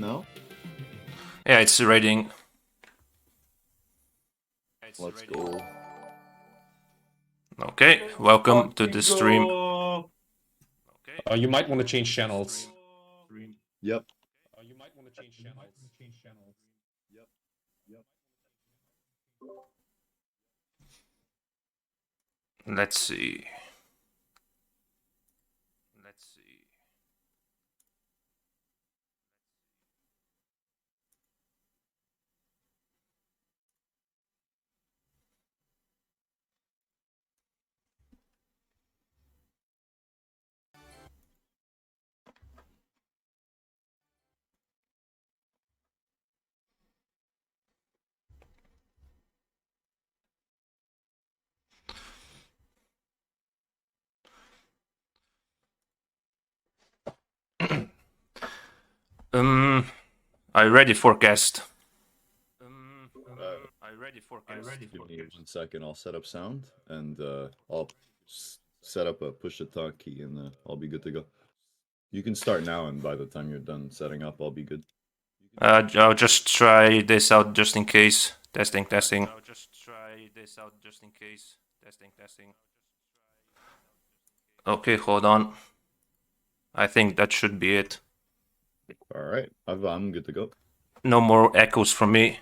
now? Yeah, it's raiding. Let's go. Okay, welcome to the stream. You might want to change channels. Yep. You might want to change channels. Let's see. I ready for guest. Give me 1 second. I'll set up sound and I'll set up a push to talk key and I'll be good to go. You can start now, and by the time you're done setting up, I'll be good. I'll just try this out just in case. Testing. Okay, hold on. I think that should be it. All right, I'm good to go. No more echoes from me.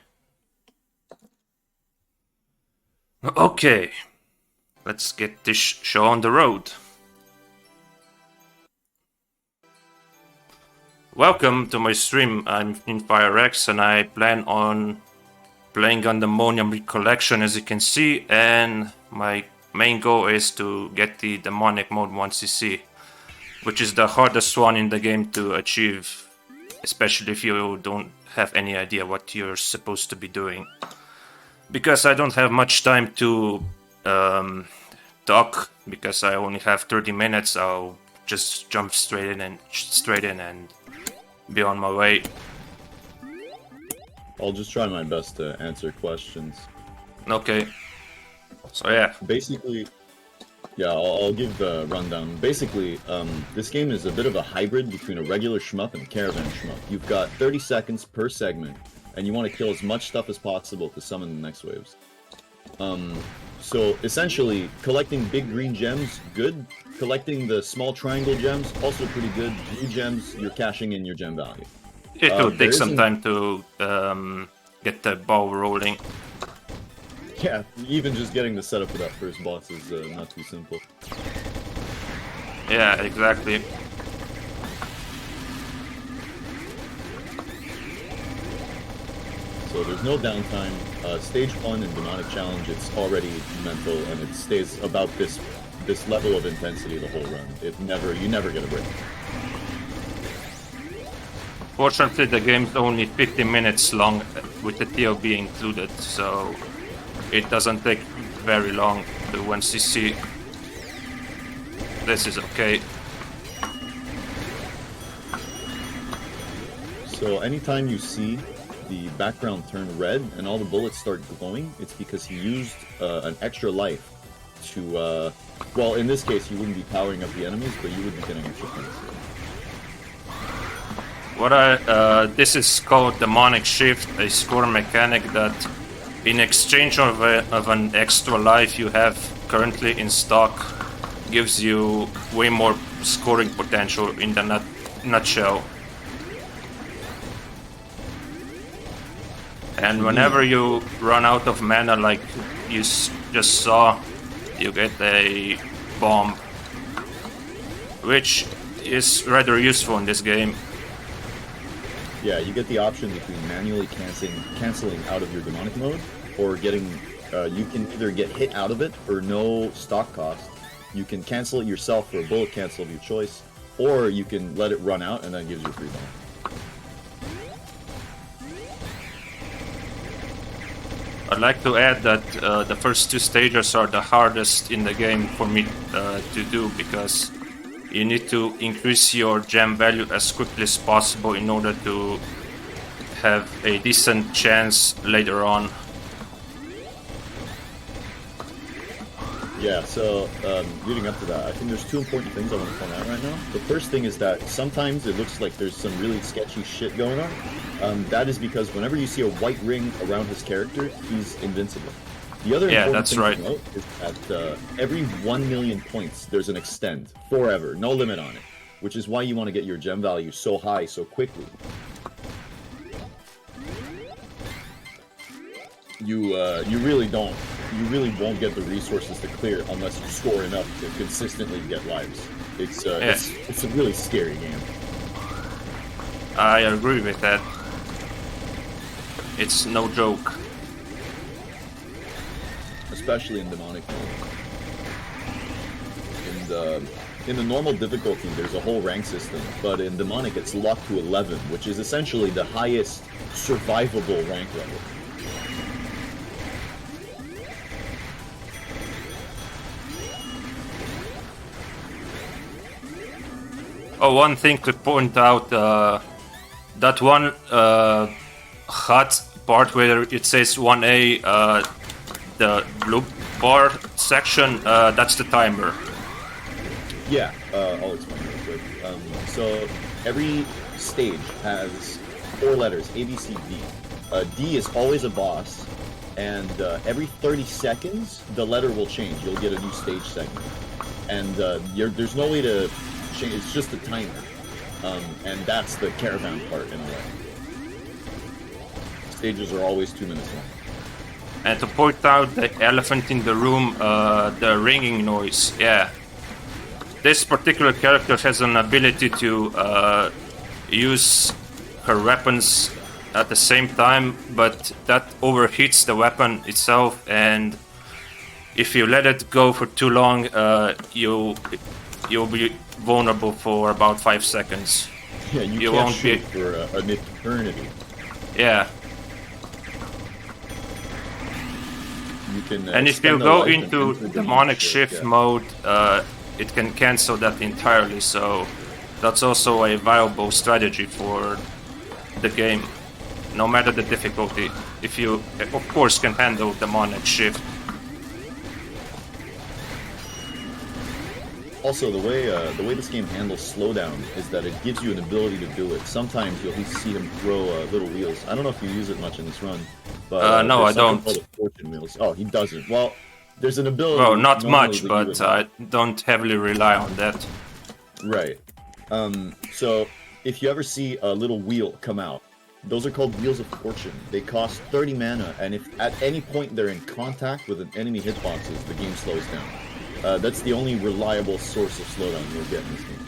Okay, let's get this show on the road. Welcome to my stream. I'm InFireX and I plan on playing Gundemonium Recollection, as you can see, and my main goal is to get the demonic mode 1cc, which is the hardest one in the game to achieve, especially if you don't have any idea what you're supposed to be doing. Because I don't have much time to talk, because I only have 30 minutes, I'll just jump straight in and be on my way. I'll just try my best to answer questions. Okay. So yeah. Basically, yeah, I'll give the rundown. Basically, this game is a bit of a hybrid between a regular shmup and a caravan shmup. You've got 30 seconds per segment, and you want to kill as much stuff as possible to summon the next waves. So essentially, collecting big green gems, good. Collecting the small triangle gems, also pretty good. Blue gems, you're cashing in your gem value. It will take some time to get the ball rolling. Yeah, even just getting the setup for that first boss is not too simple. Yeah, exactly. So there's no downtime. Stage 1 in Demonic Challenge, it's already mental, and it stays about this level of intensity the whole run. You never get a break. Fortunately, the game's only 15 minutes long with the TOB included, so it doesn't take very long to 1cc. This is okay. So anytime you see the background turn red and all the bullets start glowing, it's because he used an extra life to, well, in this case, you wouldn't be powering up the enemies, but you would be getting extra points. This is called Demonic Shift, a score mechanic that, in exchange of an extra life you have currently in stock, gives you way more scoring potential in the nutshell. And whenever you run out of mana, like you just saw, you get a bomb, which is rather useful in this game. Yeah, you get the option between manually canceling out of your demonic mode, or getting, you can either get hit out of it for no stock cost, you can cancel it yourself for a bullet cancel of your choice, or you can let it run out and that gives you a free bomb. I'd like to add that the first 2 stages are the hardest in the game for me to do, because you need to increase your gem value as quickly as possible in order to have a decent chance later on. Yeah, so leading up to that, I think there's two important things I want to point out right now. The first thing is that sometimes it looks like there's some really sketchy shit going on. That is because whenever you see a white ring around his character, he's invincible. The other important thing to note is that every 1 million points, there's an extend forever, no limit on it, which is why you want to get your gem value so high so quickly. You really won't get the resources to clear unless you score enough to consistently get lives. It's a really scary game. I agree with that. It's no joke. Especially in demonic mode. In the normal difficulty, there's a whole rank system, but in demonic, it's locked to 11, which is essentially the highest survivable rank level. Oh, one thing to point out, that one hut part where it says 1A, the blue bar section, that's the timer. Yeah, I'll explain real quick. So every stage has 4 letters, A, B, C, D. D is always a boss, and every 30 seconds, the letter will change. You'll get a new stage segment. And there's no way to change, it's just a timer. And that's the caravan part in a way. Stages are always 2 minutes long. And to point out the elephant in the room, the ringing noise, yeah. This particular character has an ability to use her weapons at the same time, but that overheats the weapon itself, and if you let it go for too long, you'll be vulnerable for about 5 seconds. Yeah, you can't shoot for an eternity. Yeah. You can, and if you go into demonic shift mode, it can cancel that entirely, so that's also a viable strategy for the game, no matter the difficulty, if you, of course, can handle demonic shift. Also, the way this game handles slowdown is that it gives you an ability to do it. Sometimes you'll see him throw little wheels. I don't know if you use it much in this run, but no, I don't. Fortune wheels. Oh, he doesn't. Well, there's an ability. Well, not much, but I don't heavily rely on that. Right. So if you ever see a little wheel come out, those are called Wheels of Fortune. They cost 30 mana, and if at any point they're in contact with an enemy hitboxes, the game slows down. That's the only reliable source of slowdown you'll get in this game.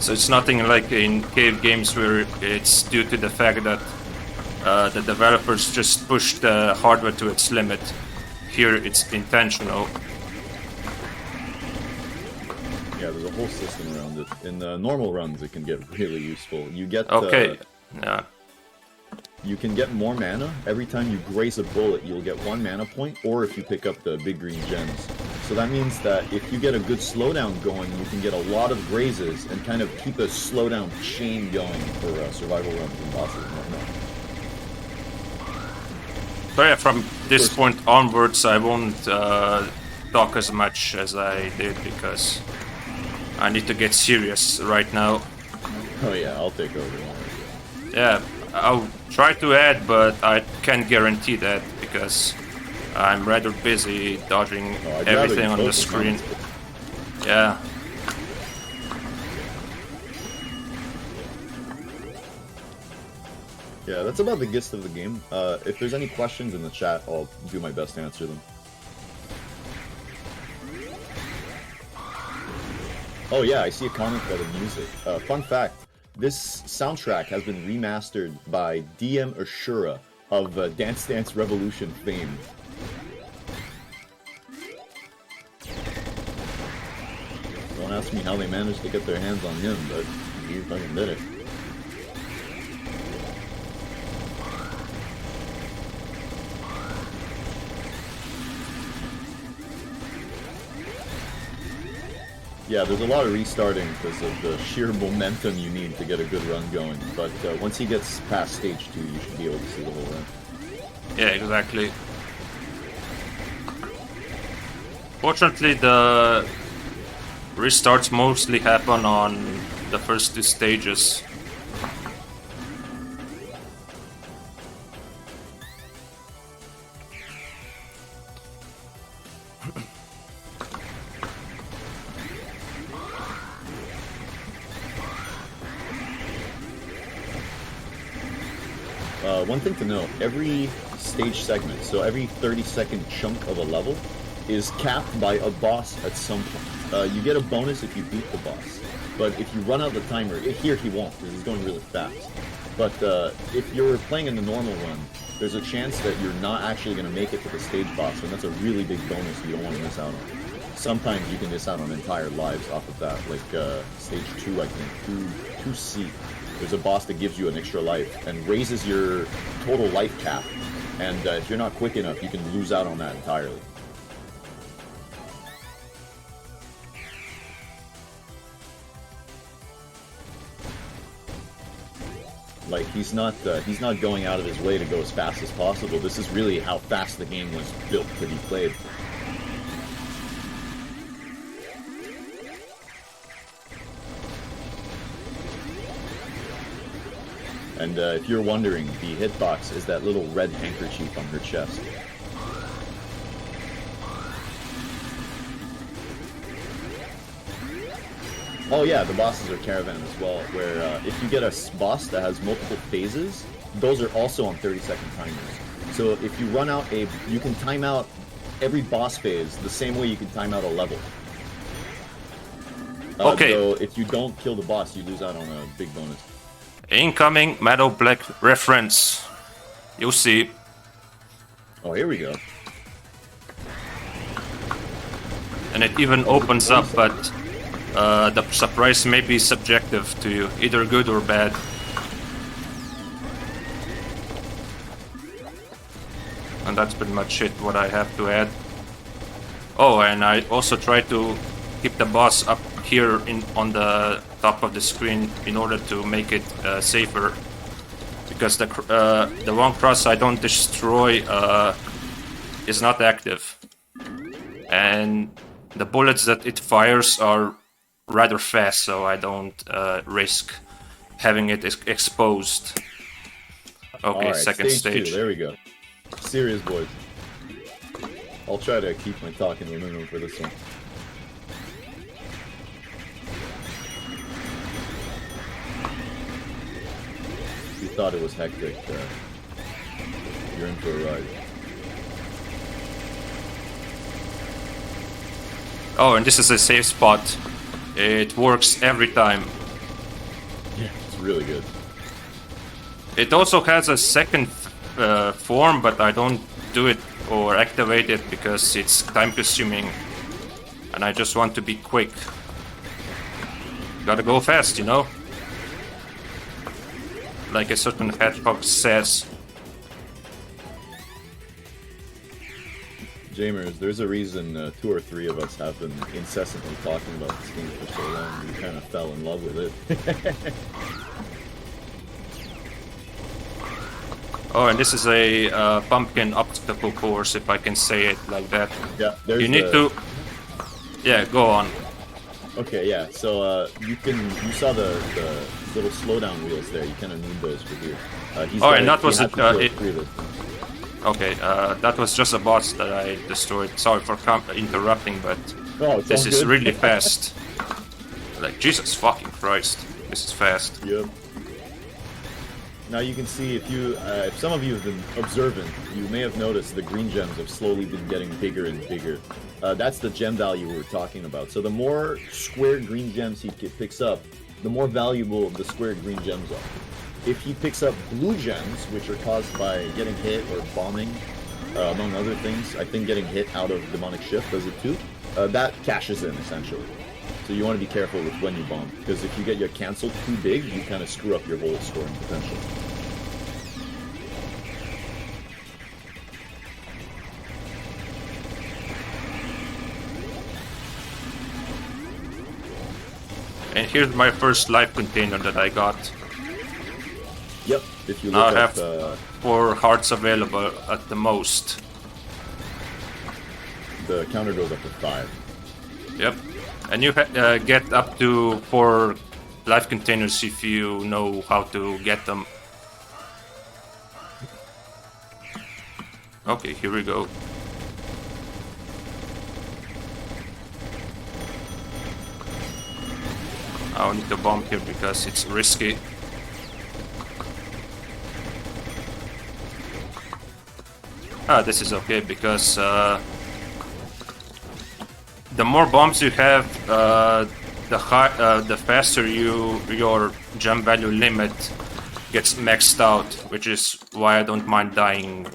So it's nothing like in cave games where it's due to the fact that the developers just push the hardware to its limit. Here it's intentional. Yeah, there's a whole system around it. In the normal runs, it can get really useful. You get yeah. You can get more mana. Every time you graze a bullet, you'll get 1 mana point, or if you pick up the big green gems. So that means that if you get a good slowdown going, you can get a lot of grazes and kind of keep a slowdown chain going for survival runs and bosses and whatnot. So yeah, from this point onwards, I won't talk as much as I did because I need to get serious right now. Oh yeah, I'll take over. Yeah, I'll try to add, but I can't guarantee that because I'm rather busy dodging everything on the screen. Yeah. Yeah, that's about the gist of the game. If there's any questions in the chat, I'll do my best to answer them. Oh yeah, I see a comment about the music. Fun fact, this soundtrack has been remastered by DM Ashura of Dance Dance Revolution fame. Don't ask me how they managed to get their hands on him, but he fucking did it. Yeah, there's a lot of restarting because of the sheer momentum you need to get a good run going. But once he gets past stage 2, you should be able to see the whole run. Yeah, exactly. Fortunately, the restarts mostly happen on the first 2 stages. One thing to note, every stage segment, so every 30-second chunk of a level, is capped by a boss at some point. You get a bonus if you beat the boss, but if you run out the timer, here he won't, because he's going really fast. But if you're playing in the normal run, there's a chance that you're not actually going to make it to the stage boss, and that's a really big bonus you don't want to miss out on. Sometimes you can miss out on entire lives off of that, like stage 2, I think, 2C. There's a boss that gives you an extra life and raises your total life cap, and if you're not quick enough, you can lose out on that entirely. Like, he's not going out of his way to go as fast as possible. This is really how fast the game was built to be played. And if you're wondering, the hitbox is that little red handkerchief on her chest. Oh yeah, the bosses are caravan as well, where if you get a boss that has multiple phases, those are also on 30-second timers. So if you run out you can time out every boss phase the same way you can time out a level. Okay. So if you don't kill the boss, you lose out on a big bonus. Incoming Meadow Black reference. You'll see. Oh, here we go. And it even opens up, but the surprise may be subjective to you, either good or bad. And that's pretty much it, what I have to add. Oh, and I also try to keep the boss up here on the top of the screen in order to make it safer, because the one cross I don't destroy is not active, and the bullets that it fires are rather fast, so I don't risk having it exposed. Okay, right, second stage. 2, there we go. Serious boys. I'll try to keep my talk in the minimum for this one. If you thought it was hectic, you're in for a ride. Oh, and this is a safe spot. It works every time. Yeah, it's really good. It also has a second form, but I don't do it or activate it because it's time consuming and I just want to be quick. Gotta go fast, you know? Like a certain hedgehog says. Jamers, there's a reason 2 or 3 of us have been incessantly talking about this game for so long. We kind of fell in love with it. Oh, and this is a pumpkin obstacle course, if I can say it like that. Yeah, there's you need to... Yeah, go on. Okay, yeah, so you saw the little slowdown wheels there. You kind of need those for here. Oh, and that was okay, that was just a boss that I destroyed. Sorry for interrupting, but this is really fast. Like, Jesus fucking Christ, this is fast. Yep. Now you can see, if some of you have been observant, you may have noticed the green gems have slowly been getting bigger and bigger. That's the gem value we were talking about. So the more square green gems he picks up, the more valuable the square green gems are. If he picks up blue gems, which are caused by getting hit or bombing, among other things, I think getting hit out of Demonic Shift does it too, that cashes in, essentially. So you want to be careful with when you bomb, because if you get your cancel too big, you kind of screw up your whole scoring potential. And here's my first life container that I got. Yep, if you now look I have 4 hearts available at the most. the counter goes up to 5. Yep. And you get up to 4 life containers if you know how to get them. Okay, here we go. I'll need to bomb here because it's risky. This is okay because the more bombs you have, the faster your jump value limit gets maxed out, which is why I don't mind dying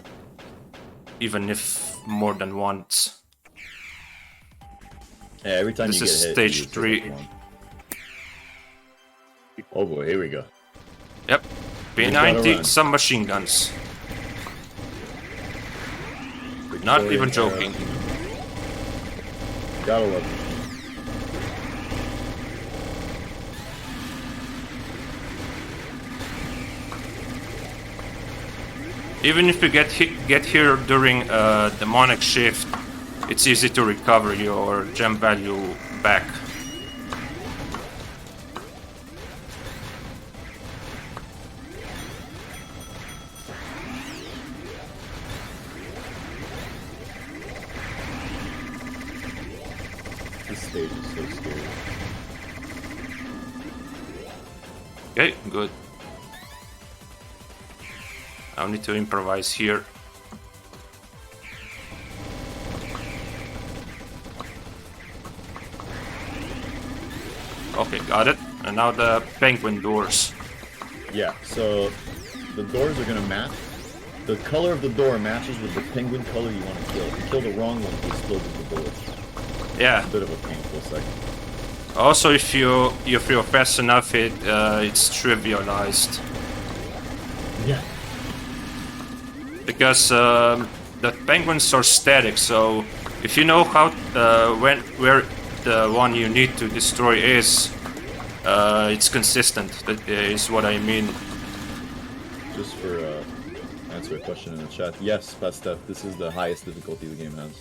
even if more than once. Yeah, every time this you get is hit, stage you 3. Oh boy, here we go. Yep. P90, some machine guns. Not even joking. Gotta love it. Even if you get here during demonic shift, it's easy to recover your gem value back. This stage is so scary. Okay, good. I'll need to improvise here. Okay, got it. And now the penguin doors. Yeah, so the doors are gonna match. The color of the door matches with the penguin color you want to kill. If you kill the wrong one, it explodes the door. Yeah. It's a bit of a painful second. Also, if you're fast enough, it's trivialized. Yeah. Because the penguins are static, so if you know how where the one you need to destroy is, it's consistent. That is what I mean. Just for answer a question in the chat. Yes, Pastef, this is the highest difficulty the game has.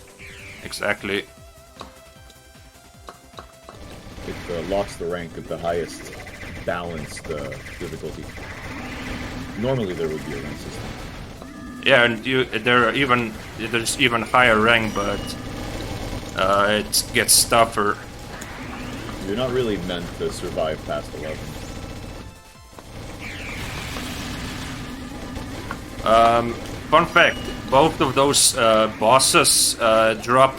Exactly. It locks the rank at the highest balanced difficulty. Normally there would be a rank system. Yeah, and there's even higher rank, but it gets tougher. You're not really meant to survive past 11. Fun fact, both of those bosses drop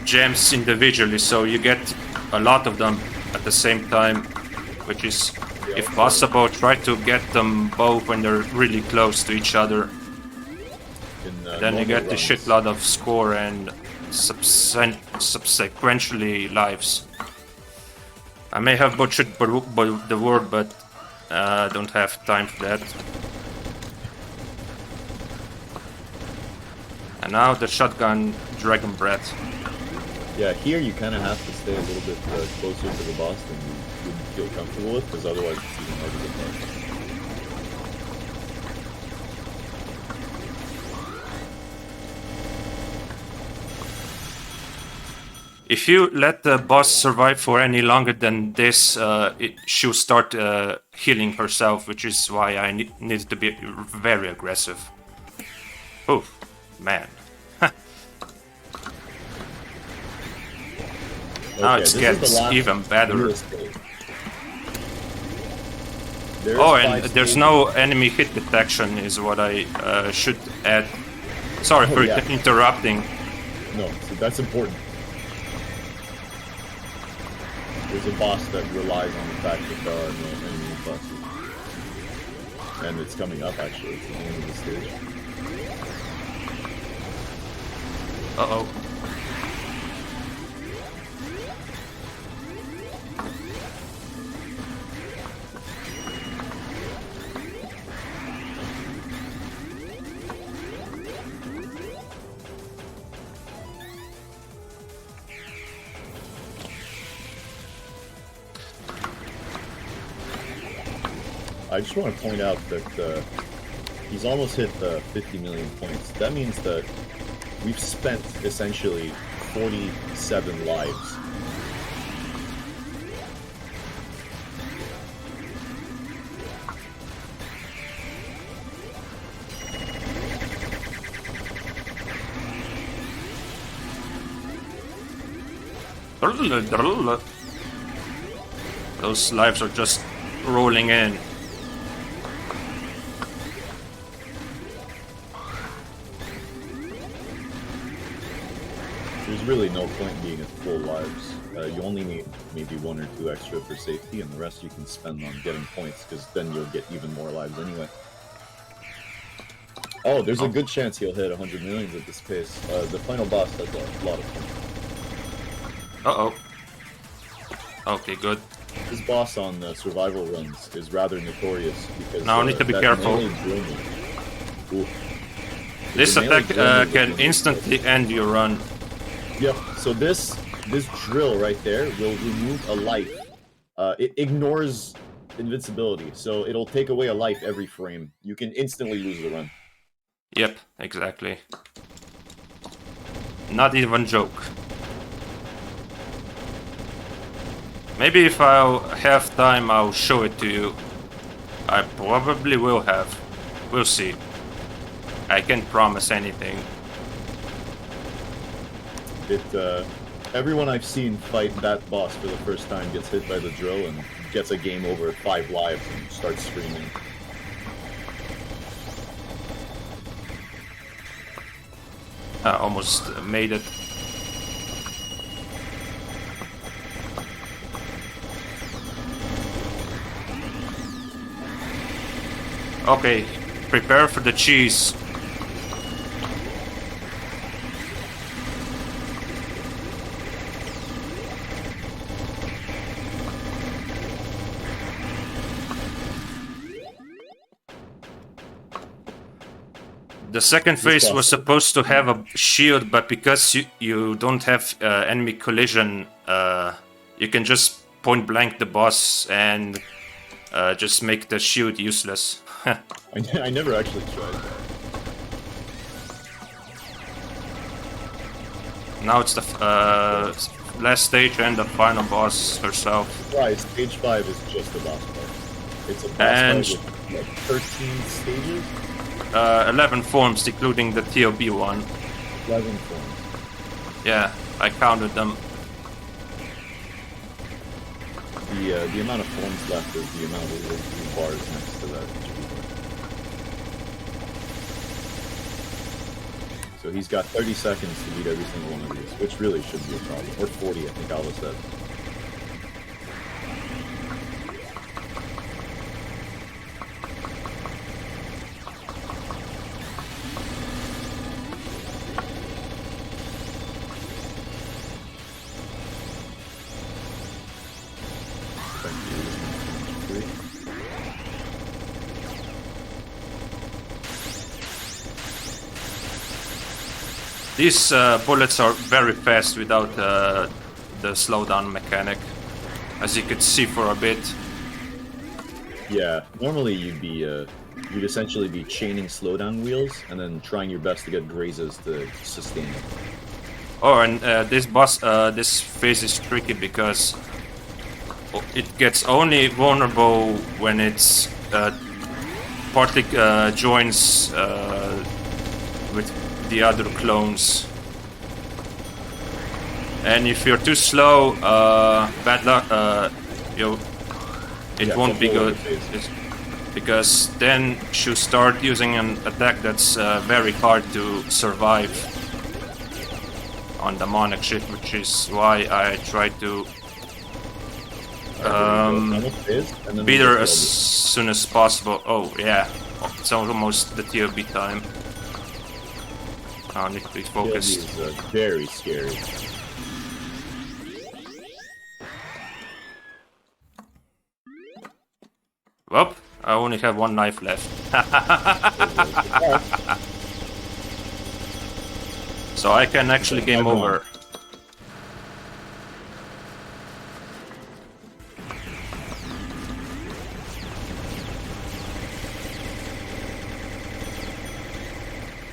gems individually, so you get a lot of them at the same time, which is, if possible, try to get them both when they're really close to each other. Then you get a shitload of score and subsequently lives. I may have butchered the word, but I don't have time for that. And now the shotgun Dragon Breath. Yeah, here you kind of have to stay a little bit closer to the boss than you would feel comfortable with, because otherwise it's even harder to fight. If you let the boss survive for any longer than this, she'll start healing herself, which is why I need to be very aggressive. Oh, man. Now it gets even better. Oh, and there's no enemy hit detection is what I should add. Sorry for interrupting. No, so that's important. There's a boss that relies on the fact that there are no enemy bosses. And it's coming up, actually. It's the end of the stage. Uh-oh. I just want to point out that he's almost hit the 50 million points. That means that we've spent essentially 47 lives. Those lives are just rolling in. There's really no point being at full lives. You only need maybe 1 or 2 extra for safety, and the rest you can spend on getting points, because then you'll get even more lives anyway. Oh, there's a good chance he'll hit 100 millions at this pace. The final boss has a lot of points. Uh-oh. Okay, good. This boss on survival runs is rather notorious because now I need to be careful. This attack can instantly end your run. Yep, so this drill right there will remove a life. It ignores invincibility, so it'll take away a life every frame. You can instantly lose the run. Yep, exactly. Not even joke. Maybe if I'll have time, I'll show it to you. I probably will have. We'll see. I can't promise anything. Everyone I've seen fight that boss for the first time gets hit by the drill and gets a game over at 5 lives and starts screaming. I almost made it. Okay, prepare for the cheese. The second phase was supposed to have a shield, but because you don't have enemy collision, you can just point blank the boss and just make the shield useless. I never actually tried that. Now it's the last stage and the final boss herself. Right, stage 5 is just the boss fight. It's a boss fight with like 13 stages? 11 forms, including the TOB one. 11 forms. Yeah, I counted them. The amount of forms left is the amount of blue bars next to that. So he's got 30 seconds to beat every single one of these, which really shouldn't be a problem. Or 40, I think Alice said. These bullets are very fast without the slowdown mechanic, as you could see for a bit. Yeah, normally you'd essentially be chaining slowdown wheels and then trying your best to get grazes to sustain it. Oh, and this phase is tricky because it gets only vulnerable when it's partly joins with the other clones. And if you're too slow, bad luck, it won't be good. Because then you start using an attack that's very hard to survive on demonic ship, which is why I try to beat her as soon as possible. Oh yeah, it's almost the TOB time. I need to be focused. TOB is very scary. Well, I only have one knife left. So I can actually game over.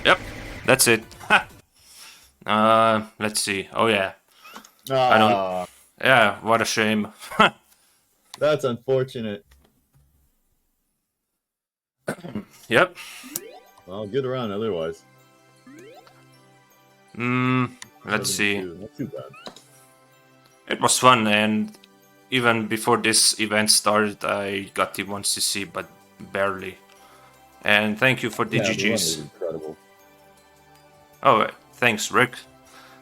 Yep, that's it. Let's see. Oh yeah. Ah, Yeah, what a shame. that's unfortunate. Yep. Well, good round otherwise. Let's see. 72, not too bad. It was fun, and even before this event started, I got the 1cc, but barely. And thank you for the Yeah, the run was GGs. incredible. Oh, thanks, Rick.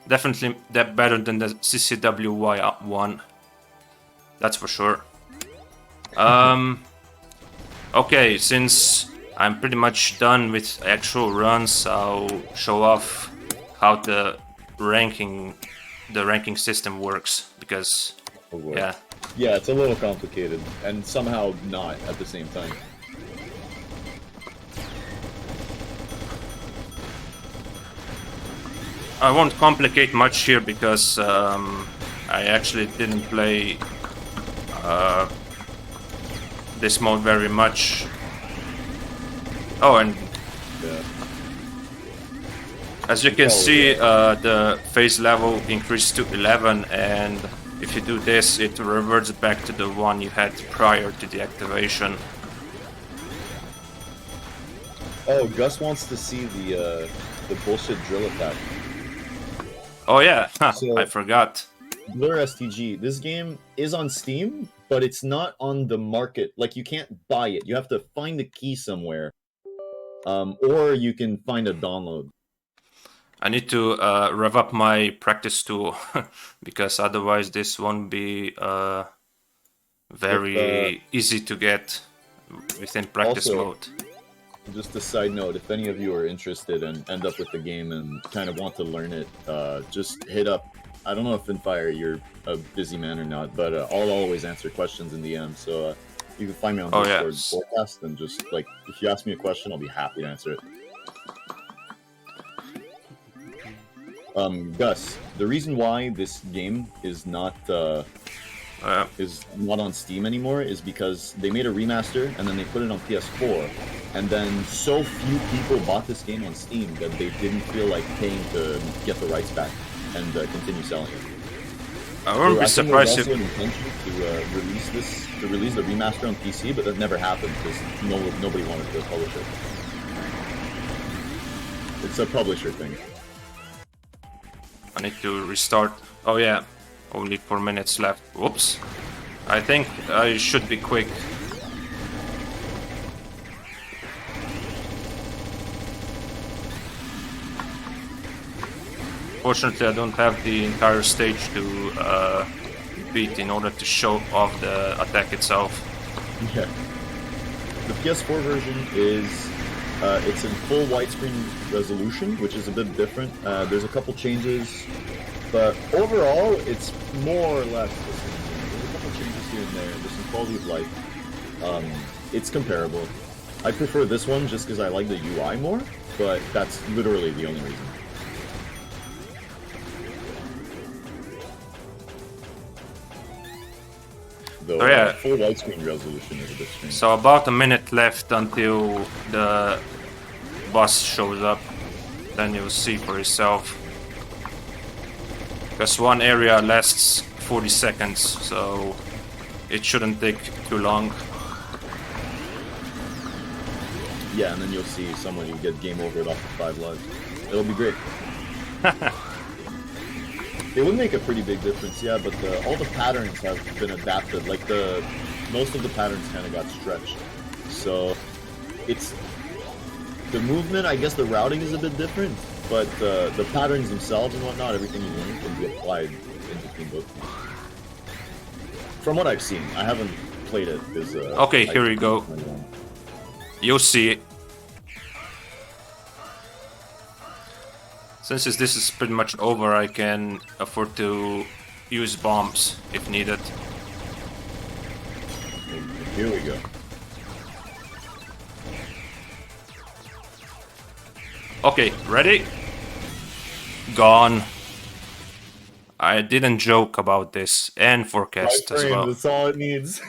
Definitely that better than the CCWY one. That's for sure. Okay, since I'm pretty much done with actual runs, I'll show off how the ranking system works, because Oh, boy. yeah. Yeah, it's a little complicated, and somehow not at the same time. I won't complicate much here because I actually didn't play this mode very much. Oh, and Yeah. as you can see, the phase level increased to 11, and if you do this, it reverts back to the one you had prior to the activation. Oh, Gus wants to see the bullshit drill attack. Oh yeah, So- I forgot. Blur STG. This game is on Steam, but it's not on the market. Like, you can't buy it. You have to find the key somewhere, or you can find a download. I need to rev up my practice tool because otherwise this won't be very easy to get within practice Also- mode. Just a side note, if any of you are interested and end up with the game and kind of want to learn it, just hit up. I don't know if InFire you're a busy man or not, but I'll always answer questions in DM. So you can find me on Oh, Discord yes. forecast, and just like if you ask me a question, I'll be happy to answer it. Gus, the reason why this game is not on Steam anymore is because they made a remaster and then they put it on PS4, and then so few people bought this game on Steam that they didn't feel like paying to get the rights back and continue selling it. I wouldn't be I think there was surprised also if an intention to release the remaster on PC, but that never happened because nobody wanted to publish it. It's a publisher thing. I need to restart. Oh yeah, only 4 minutes left. Whoops. I think I should be quick. Fortunately, I don't have the entire stage to beat in order to show off the attack itself. Yeah. The PS4 version is it's in full widescreen resolution, which is a bit different. There's a couple changes, but overall, it's more or less the same. There's a couple changes here and there. There's some quality of life. It's comparable. I prefer this one just because I like the UI more, but that's literally the only reason. Though, Oh, yeah. full widescreen resolution is a bit strange. So about a minute left until the boss shows up. Then you'll see for yourself. Because one area lasts 40 seconds, so it shouldn't take too long. Yeah, and then you'll see someone you get game overed off of 5 lives. It'll be great. It would make a pretty big difference, yeah, but all the patterns have been adapted. Like, most of the patterns kind of got stretched. So, it's... The movement, I guess the routing is a bit different, but the patterns themselves and whatnot, everything you learn can be applied in between both. From what I've seen, I haven't played it, because... Okay, here we go. You'll see it. Since this is pretty much over, I can afford to use bombs if needed. Here we go. Okay, ready? Gone. I didn't joke about this, and forecast as well. That's all it needs.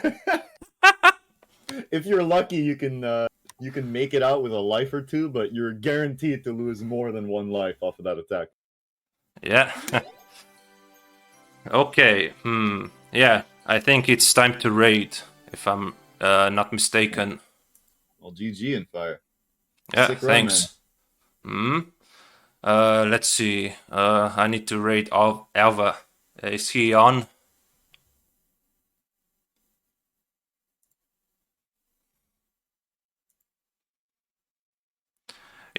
If you're lucky, you can make it out with a life or two, but you're guaranteed to lose more than one life off of that attack. Yeah. Okay. Yeah, I think it's time to raid, if I'm not mistaken. Well, GG InFire. Yeah, Sick run, man. thanks. Let's see. I need to raid Alva. Is he on?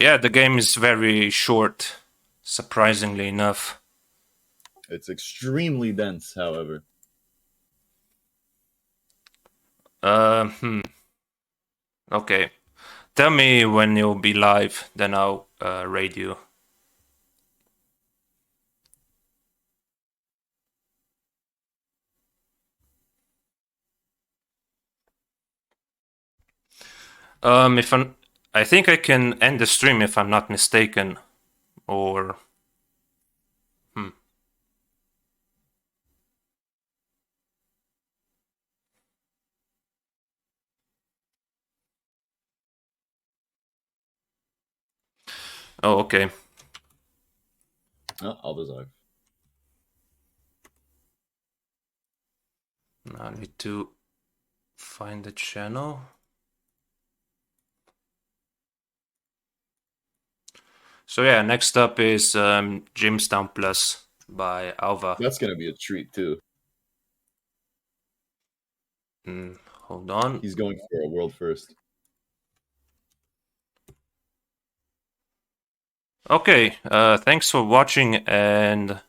Yeah, the game is very short, surprisingly enough. It's extremely dense, however. Okay. Tell me when you'll be live, then I'll raid you. I think I can end the stream if I'm not mistaken, or oh, okay. Oh, Alvazar. I need to find the channel. So yeah, next up is Jamestown Plus by Alva. That's gonna be a treat too. Hold on. He's going for a world first. Okay, thanks for watching, and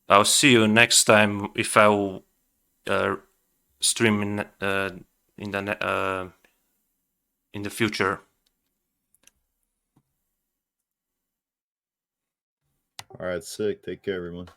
I'll see you next time if I will stream in the future. All right, sick. Take care, everyone.